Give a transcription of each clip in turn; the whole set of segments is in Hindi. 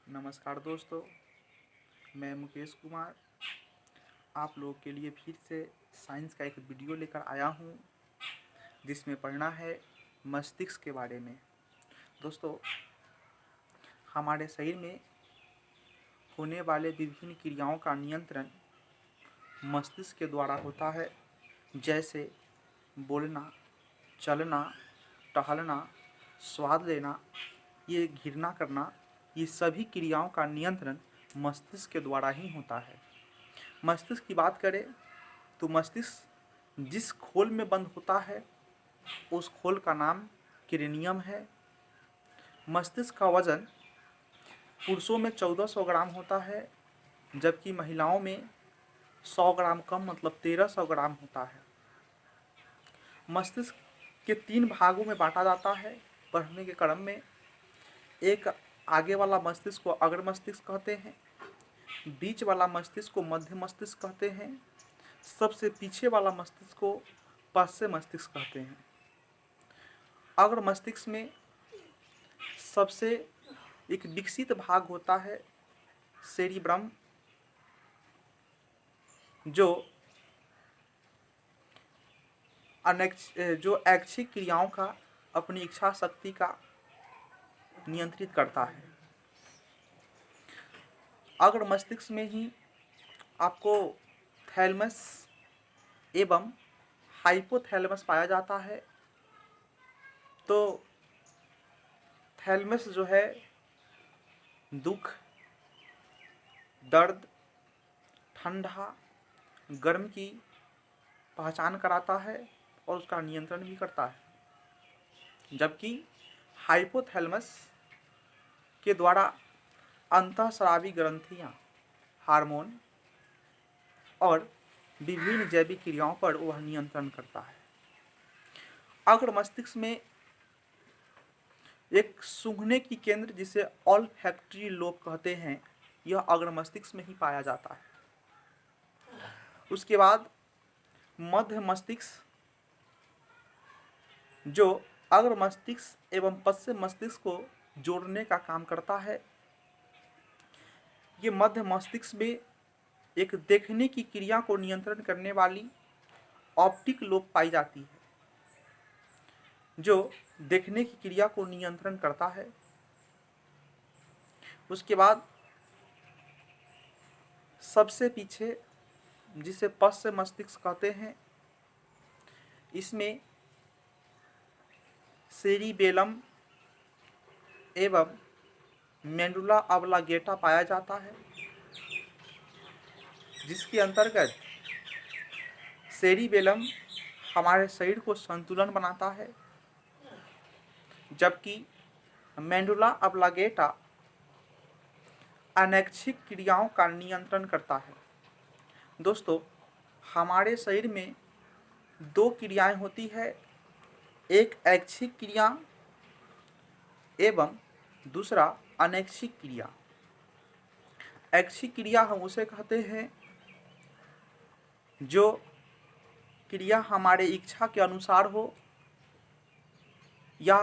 नमस्कार दोस्तों, मैं मुकेश कुमार आप लोगों के लिए फिर से साइंस का एक वीडियो लेकर आया हूँ जिसमें पढ़ना है मस्तिष्क के बारे में। दोस्तों, हमारे शरीर में होने वाले विभिन्न क्रियाओं का नियंत्रण मस्तिष्क के द्वारा होता है, जैसे बोलना, चलना, टहलना, स्वाद लेना, ये घृणा करना, ये सभी क्रियाओं का नियंत्रण मस्तिष्क के द्वारा ही होता है। मस्तिष्क की बात करें तो मस्तिष्क जिस खोल में बंद होता है उस खोल का नाम क्रेनियम है। मस्तिष्क का वजन पुरुषों में 1400 ग्राम होता है, जबकि महिलाओं में 100 ग्राम कम मतलब 1300 ग्राम होता है। मस्तिष्क के 3 भागों में बांटा जाता है पढ़ने के क्रम में। एक आगे वाला मस्तिष्क को अग्र मस्तिष्क कहते हैं, बीच वाला मस्तिष्क को मध्य मस्तिष्क कहते हैं, सबसे पीछे वाला मस्तिष्क को पश्च मस्तिष्क कहते हैं। अग्र मस्तिष्क में सबसे एक विकसित भाग होता है सेरिब्रम, जो ऐच्छिक क्रियाओं का अपनी इच्छा शक्ति का नियंत्रित करता है। अग्र मस्तिष्क में ही आपको थैलमस एवं हाइपोथैलेमस पाया जाता है। तो थैलमस जो है दुख, दर्द, ठंडा, गर्म की पहचान कराता है और उसका नियंत्रण भी करता है, जबकि हाइपोथैलेमस के द्वारा अंतःस्रावी ग्रंथियां, हार्मोन और विभिन्न जैविक क्रियाओं पर वह नियंत्रण करता है। अग्र मस्तिष्क में एक सूंघने की केंद्र जिसे ऑल्फैक्टरी लोब कहते हैं, यह अग्र मस्तिष्क में ही पाया जाता है। उसके बाद मध्य मस्तिष्क, जो अग्र मस्तिष्क एवं पश्चिम मस्तिष्क को जोड़ने का काम करता है। ये मध्य मस्तिष्क में एक देखने की क्रिया को नियंत्रण करने वाली ऑप्टिक लोब पाई जाती है, जो देखने की क्रिया को नियंत्रण करता है। उसके बाद सबसे पीछे, जिसे पश्च मस्तिष्क कहते हैं, इसमें सेरिबेलम एवं मेडुला ऑब्लांगेटा पाया जाता है, जिसके अंतर्गत सेरिबेलम हमारे शरीर को संतुलन बनाता है, जबकि मेडुला ऑब्लांगेटा अनैच्छिक क्रियाओं का नियंत्रण करता है। दोस्तों, हमारे शरीर में 2 क्रियाएं होती है, एक ऐच्छिक क्रिया एवं दूसरा अनैच्छिक क्रिया। ऐच्छिक क्रिया हम उसे कहते हैं जो क्रिया हमारे इच्छा के अनुसार हो या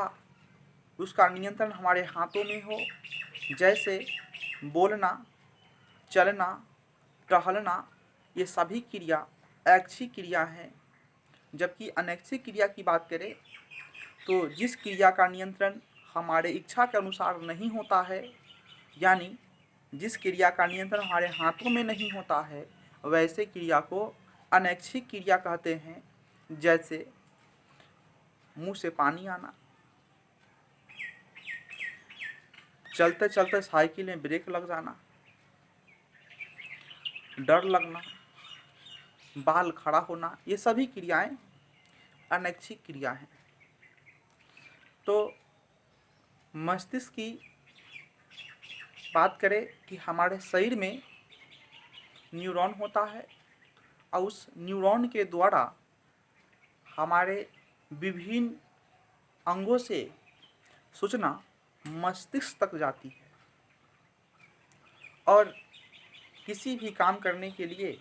उसका नियंत्रण हमारे हाथों में हो, जैसे बोलना, चलना, टहलना, ये सभी क्रिया ऐच्छिक क्रिया हैं। जबकि अनैच्छिक क्रिया की बात करें तो जिस क्रिया का नियंत्रण हमारे इच्छा के अनुसार नहीं होता है, यानी जिस क्रिया का नियंत्रण हमारे हाथों में नहीं होता है, वैसे क्रिया को अनैच्छिक क्रिया कहते हैं। जैसे मुंह से पानी आना, चलते चलते साइकिल में ब्रेक लग जाना, डर लगना, बाल खड़ा होना, ये सभी क्रियाएं अनैच्छिक क्रिया हैं। तो मस्तिष्क की बात करें कि हमारे शरीर में न्यूरॉन होता है और उस न्यूरॉन के द्वारा हमारे विभिन्न अंगों से सूचना मस्तिष्क तक जाती है और किसी भी काम करने के लिए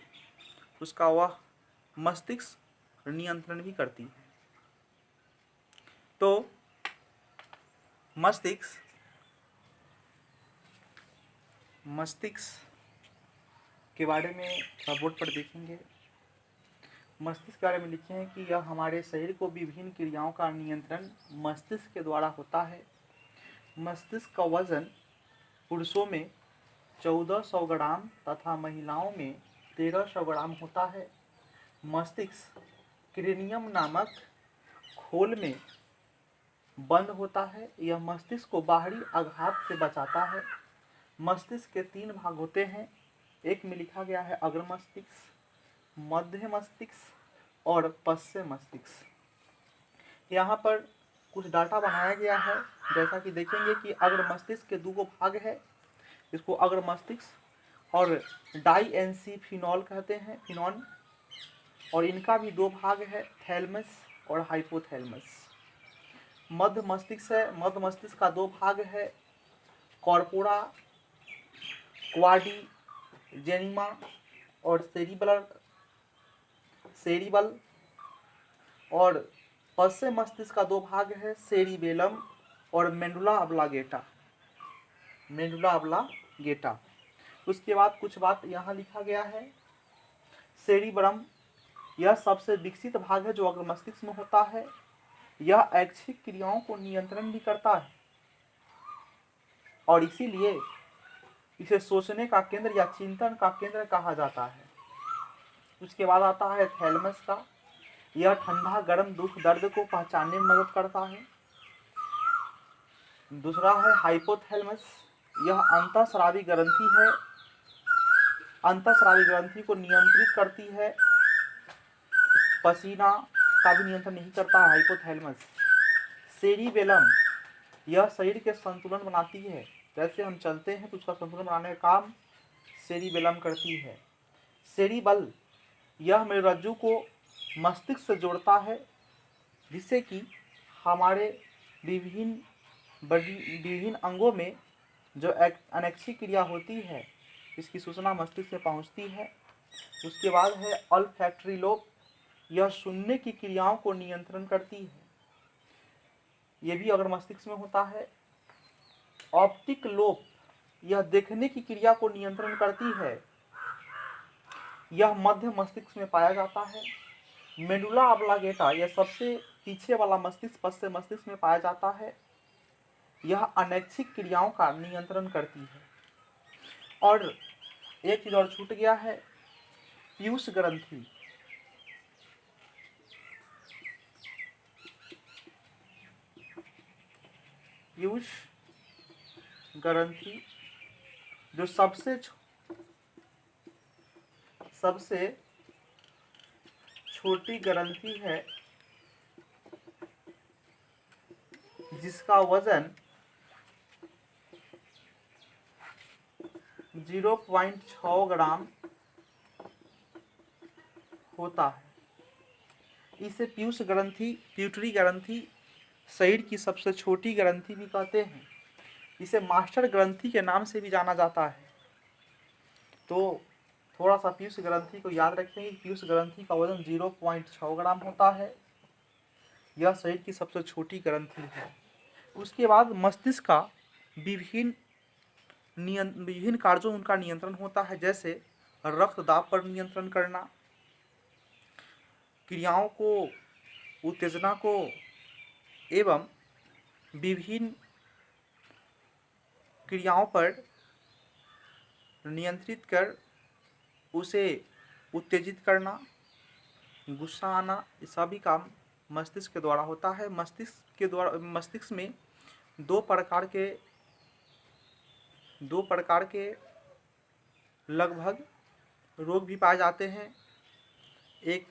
उसका वह मस्तिष्क नियंत्रण भी करती है। तो मस्तिष्क मस्तिष्क के बारे में बोर्ड पर देखेंगे। मस्तिष्क के बारे में लिखे हैं कि यह हमारे शरीर को विभिन्न क्रियाओं का नियंत्रण मस्तिष्क के द्वारा होता है। मस्तिष्क का वजन पुरुषों में 1400 ग्राम तथा महिलाओं में 1300 ग्राम होता है। मस्तिष्क क्रेनियम नामक खोल में बंद होता है। यह मस्तिष्क को बाहरी आघात से बचाता है। मस्तिष्क के 3 भाग होते हैं। एक में लिखा गया है अग्र मस्तिष्क, मध्य मस्तिष्क और पश्चिम मस्तिष्क। यहाँ पर कुछ डाटा बनाया गया है। जैसा कि देखेंगे कि अग्र मस्तिष्क के 2 भाग है, इसको अग्र मस्तिष्क और डाइएनसीफिनॉल कहते हैं, फिनॉन, और इनका भी 2 भाग है, थैलमस और हाइपोथैलमस। मध्य मस्तिष्क है, मध्य मस्तिष्क का 2 भाग है, कॉर्पोरा क्वाड्रिजेनिमा और सेरिबल, और पश्चिम मस्तिष्क का 2 भाग है, सेरिबेलम और मेडुला ऑब्लांगेटा। उसके बाद कुछ बात यहाँ लिखा गया है। सेरिब्रम यह सबसे विकसित भाग है जो अग्र मस्तिष्क में होता है। यह ऐच्छिक क्रियाओं को नियंत्रण भी करता है और इसीलिए इसे सोचने का केंद्र या चिंतन का केंद्र कहा जाता है। उसके बाद आता है थैलमस का। यह ठंडा गर्म दुख दर्द को पहचानने में मदद करता है। दूसरा है हाइपोथैलमस। यह अंतःस्रावी ग्रंथि है, अंतःस्रावी ग्रंथि को नियंत्रित करती है। पसीना का भी नियंत्रण नहीं करता है हाइपोथैलमस। सेरिबेलम यह शरीर के संतुलन बनाती है। जैसे हम चलते हैं तो उसका संतुलन बनाने का काम सेरिबेलम करती है। सेरिबल यह मेरुरज्जु को मस्तिष्क से जोड़ता है, जिससे कि हमारे विभिन्न अंगों में जो अनैच्छिक क्रिया होती है इसकी सूचना मस्तिष्क में पहुंचती है। उसके बाद है ऑल्फैक्टरी लोब। यह सुनने की क्रियाओं को नियंत्रण करती है, यह भी अगर मस्तिष्क में होता है। ऑप्टिक लोब यह देखने की क्रिया को नियंत्रण करती है, यह मध्य मस्तिष्क में पाया जाता है। मेडुला ऑब्लांगेटा यह सबसे पीछे वाला मस्तिष्क पश्चिम मस्तिष्क में पाया जाता है। यह अनैच्छिक क्रियाओं का नियंत्रण करती है। और एक चीज और छूट गया है, पीयूष ग्रंथि। पीयूष ग्रंथि जो सबसे छोटी ग्रंथि है, जिसका वजन 0.6 ग्राम होता है। इसे पीयूष ग्रंथि, प्यूटरी ग्रंथि, शरीर की सबसे छोटी ग्रंथि भी कहते हैं। इसे मास्टर ग्रंथि के नाम से भी जाना जाता है। तो थोड़ा सा पीयूष ग्रंथि को याद रखेंगे। पीयूष ग्रंथि का वजन 0.6 ग्राम होता है। यह शरीर की सबसे छोटी ग्रंथि है। उसके बाद मस्तिष्क का विभिन्न कार्यों में उनका नियंत्रण होता है, जैसे रक्तदाब पर नियंत्रण करना, क्रियाओं को, उत्तेजना को एवं विभिन्न क्रियाओं पर नियंत्रित कर उसे उत्तेजित करना, गुस्सा आना, ये सभी काम मस्तिष्क के द्वारा होता है। मस्तिष्क में दो प्रकार के लगभग रोग भी पाए जाते हैं। एक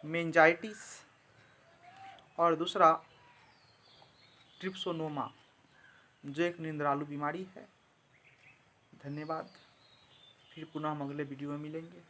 मेनिंजाइटिस और दूसरा ट्रिप्सोनोमा, जो एक निंद्रालु बीमारी है। धन्यवाद। फिर पुनः हम अगले वीडियो में मिलेंगे।